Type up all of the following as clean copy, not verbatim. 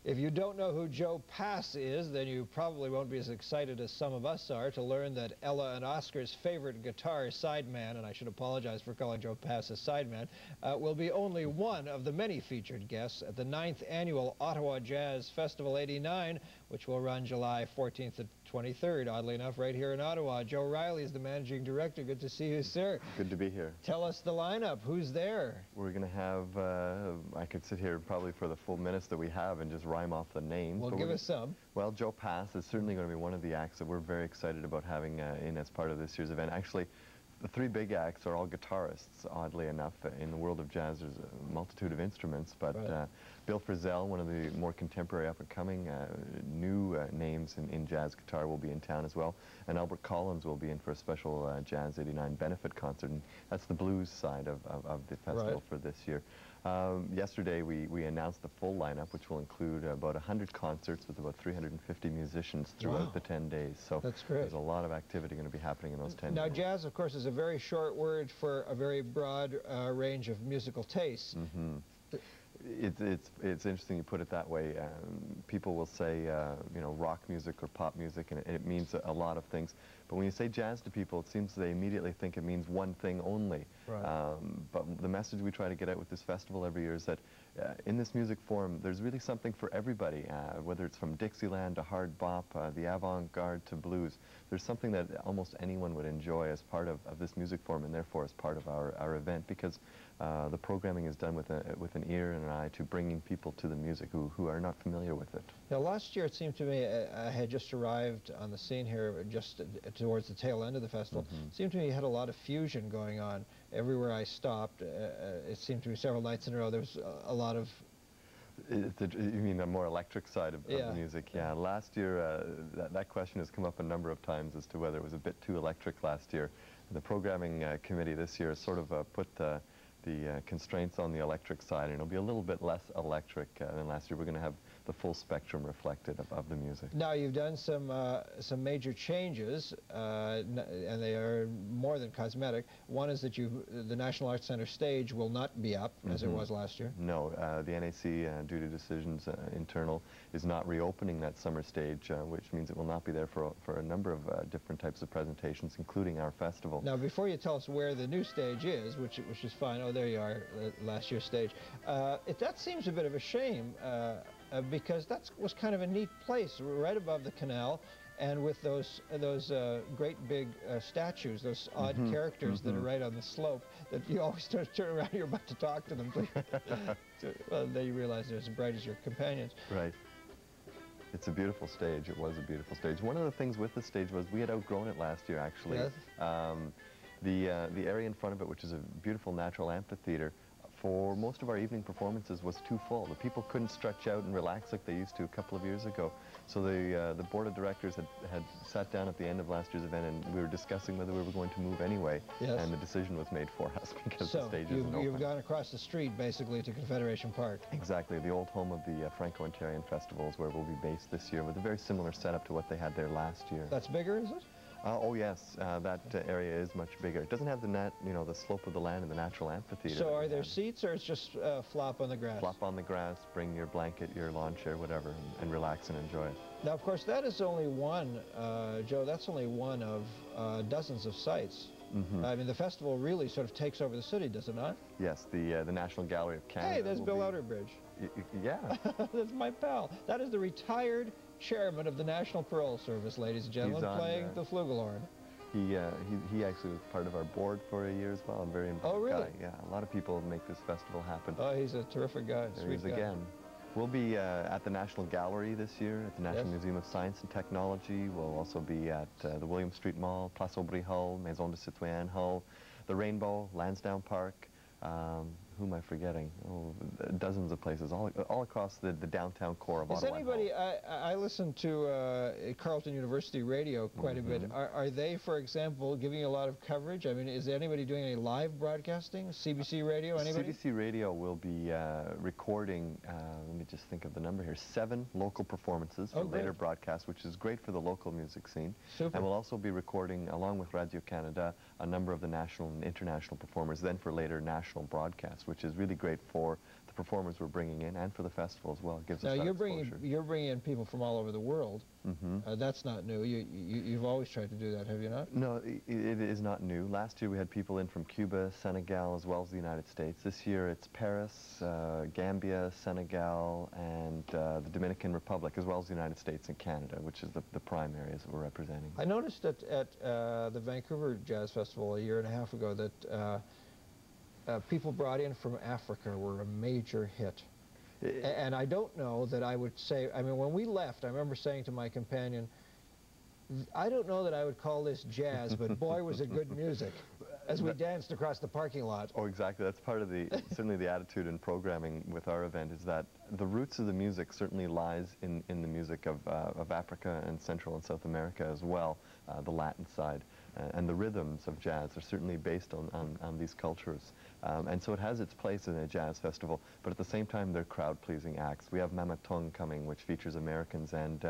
If you don't know who Joe Pass is, then you probably won't be as excited as some of us are to learn that Ella and Oscar's favorite guitar sideman, and I should apologize for calling Joe Pass a sideman, will be only one of the many featured guests at the 9th Annual Ottawa Jazz Festival '89, which will run July 14th to 23rd, oddly enough, right here in Ottawa. Joe Reilly is the managing director. Good to see you, sir. Good to be here. Tell us the lineup. Who's there? We're going to have, I could sit here probably for the full minutes that we have and just rhyme off the names. Well, give us some. Well, Joe Pass is certainly going to be one of the acts that we're very excited about having in as part of this year's event. Actually, the three big acts are all guitarists, oddly enough. In the world of jazz, there's a multitude of instruments, but right. Bill Frisell, one of the more contemporary up-and-coming new names in jazz guitar, will be in town as well. And Albert Collins will be in for a special Jazz '89 benefit concert, and that's the blues side of the festival right. for this year. Yesterday we announced the full lineup, which will include about 100 concerts with about 350 musicians throughout wow. the 10 days. So that's great. There's a lot of activity going to be happening in those 10 now, days. Now, jazz, of course, is a very short word for a very broad range of musical tastes. Mm-hmm. It's interesting you put it that way. People will say, you know, rock music or pop music, and it means a lot of things. But when you say jazz to people, it seems they immediately think it means one thing only. Right. But the message we try to get out with this festival every year is that in this music form, there's really something for everybody, whether it's from Dixieland to hard bop, the avant-garde to blues. There's something that almost anyone would enjoy as part of this music form, and therefore as part of our event, because the programming is done with an ear and an eye to bringing people to the music who are not familiar with it. Now, last year it seemed to me, I had just arrived on the scene here just towards the tail end of the festival. Mm-hmm. It seemed to me you had a lot of fusion going on. Everywhere I stopped, it seemed to me several nights in a row, there was a lot of... You mean the more electric side of the music? Yeah. Last year, that question has come up a number of times as to whether it was a bit too electric last year. The programming committee this year has sort of put the constraints on the electric side, and it'll be a little bit less electric than last year. We're going to have the full spectrum reflected of the music. Now, you've done some major changes, and they are more than cosmetic. One is that the National Arts Centre stage will not be up, as it was last year. No, the NAC, due to decisions internal, is not reopening that summer stage, which means it will not be there for a number of different types of presentations, including our festival. Now, before you tell us where the new stage is, which is fine, oh, there you are, last year's stage, that seems a bit of a shame, because that was kind of a neat place, right above the canal, and with those great big statues, those odd characters that are right on the slope, that you always turn around your butt to talk to them. Well, then you realize they're as bright as your companions. Right. It's a beautiful stage. It was a beautiful stage. One of the things with the stage was we had outgrown it last year, actually. Yes. The area in front of it, which is a beautiful natural amphitheater, for most of our evening performances was too full. The people couldn't stretch out and relax like they used to a couple of years ago. So the board of directors had sat down at the end of last year's event, and we were discussing whether we were going to move anyway. Yes. And the decision was made for us because the stage isn't open. You've gone across the street, basically, to Confederation Park. Exactly. The old home of the Franco-Ontarian Festival is where we'll be based this year, with a very similar setup to what they had there last year. That's bigger, is it? Oh yes, that area is much bigger. It doesn't have the slope of the land and the natural amphitheater. So are there seats, or it's just flop on the grass? Flop on the grass, bring your blanket, your lawn chair, whatever, and relax and enjoy it. Now, of course, that is only one, Joe, that's only one of dozens of sites. I mean, the festival really sort of takes over the city, does it not? Yes, the National Gallery of Canada. Hey, there's Bill Outerbridge. Yeah. That's my pal. That is the retired chairman of the National Parole Service, ladies and gentlemen, playing the flugelhorn. He actually was part of our board for a year as well. I'm very involved. Oh, really? Guy. Yeah, a lot of people make this festival happen. Oh, he's a terrific guy. There he is again. We'll be at the National Gallery this year, at the National Museum of Science and Technology. We'll also be at the William Street Mall, Place Aubry Hull, Maison de Citoyen Hull, the Rainbow, Lansdowne Park. Who am I forgetting? Oh, dozens of places, all across the downtown core of Ottawa. I listen to Carleton University Radio quite a bit. Are they, for example, giving a lot of coverage? I mean, is anybody doing any live broadcasting? CBC Radio, anybody? CBC Radio will be recording, let me just think of the number here, 7 local performances for later broadcasts, which is great for the local music scene. Super. And we'll also be recording, along with Radio-Canada, a number of the national and international performers, then for later national broadcasts, which is really great for the performers we're bringing in, and for the festival as well. It gives now us that you're exposure. bringing in people from all over the world. That's not new. You've always tried to do that, have you not? No, it is not new. Last year we had people in from Cuba, Senegal, as well as the United States. This year it's Paris, Gambia, Senegal, and the Dominican Republic, as well as the United States and Canada, which is the prime areas that we're representing. I noticed that at the Vancouver Jazz Festival a year and a half ago that people brought in from Africa were a major hit. And I don't know that I would say, I mean, when we left, I remember saying to my companion, I don't know that I would call this jazz, but boy, was it good music, as we danced across the parking lot. Oh, exactly. That's part of certainly the attitude and programming with our event, is that the roots of the music certainly lies in the music of Africa and Central and South America as well, the Latin side. And the rhythms of jazz are certainly based on these cultures. And so it has its place in a jazz festival, but at the same time they're crowd-pleasing acts. We have Mamatong coming, which features Americans and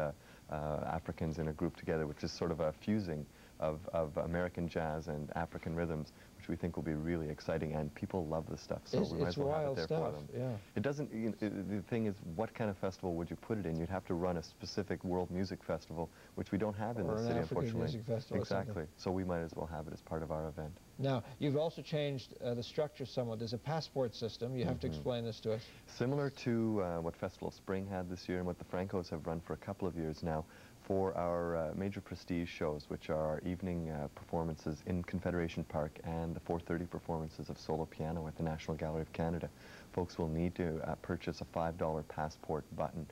Africans in a group together, which is sort of a fusing of American jazz and African rhythms, which we think will be really exciting, and people love this stuff, so we might as well have it there for them. Yeah. It doesn't, the thing is, what kind of festival would you put it in? You'd have to run a specific world music festival, which we don't have in the city, unfortunately. Music festival. Exactly. So we might as well have it as part of our event. Now, you've also changed the structure somewhat. There's a passport system. You have to explain this to us. Similar to what Festival of Spring had this year and what the Francos have run for a couple of years now, for our major prestige shows, which are our evening performances in Confederation Park and the 4:30 performances of solo piano at the National Gallery of Canada. Folks will need to purchase a $5 passport button.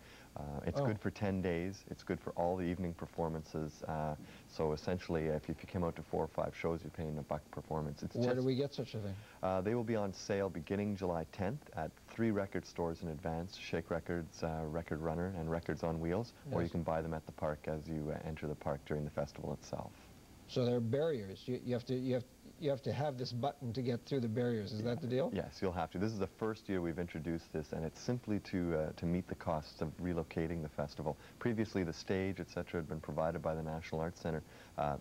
It's good for 10 days. It's good for all the evening performances. So essentially, if you came out to 4 or 5 shows, you're paying $1 performance. Where do we get such a thing? They will be on sale beginning July 10th at 3 record stores in advance: Shake Records, Record Runner, and Records on Wheels. Yes. Or you can buy them at the park as you enter the park during the festival itself. So there are barriers. You have to have this button to get through the barriers. Is that the deal? Yes, you'll have to. This is the first year we've introduced this, and it's simply to meet the costs of relocating the festival. Previously, the stage, etc., had been provided by the National Arts Centre.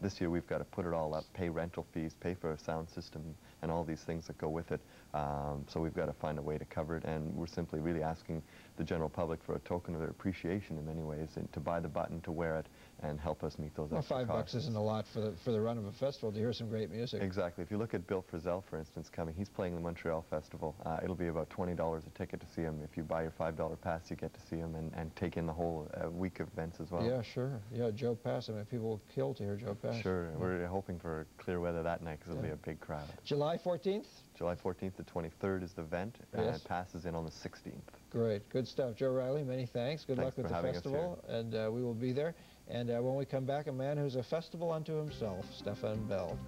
This year, we've got to put it all up, pay rental fees, pay for a sound system, and all these things that go with it. So we've got to find a way to cover it, and we're simply really asking the general public for a token of their appreciation in many ways, and to buy the button, to wear it, and help us meet those extra costs. $5 isn't a lot for the run of a festival to hear some great music. Exactly. If you look at Bill Frisell, for instance, coming, he's playing the Montreal Festival. It'll be about $20 a ticket to see him. If you buy your $5 pass, you get to see him and take in the whole week of events as well. Yeah, sure. Yeah, Joe Pass. I mean, people will kill to hear Joe Pass. Sure. Yeah. We're hoping for clear weather that night, because it'll be a big crowd. July 14th? July 14th to 23rd is the event, and it passes in on the 16th. Great. Good stuff. Joe Reilly, many thanks. Good luck with the festival, and we will be there. And when we come back, a man who's a festival unto himself, Stefan Bell.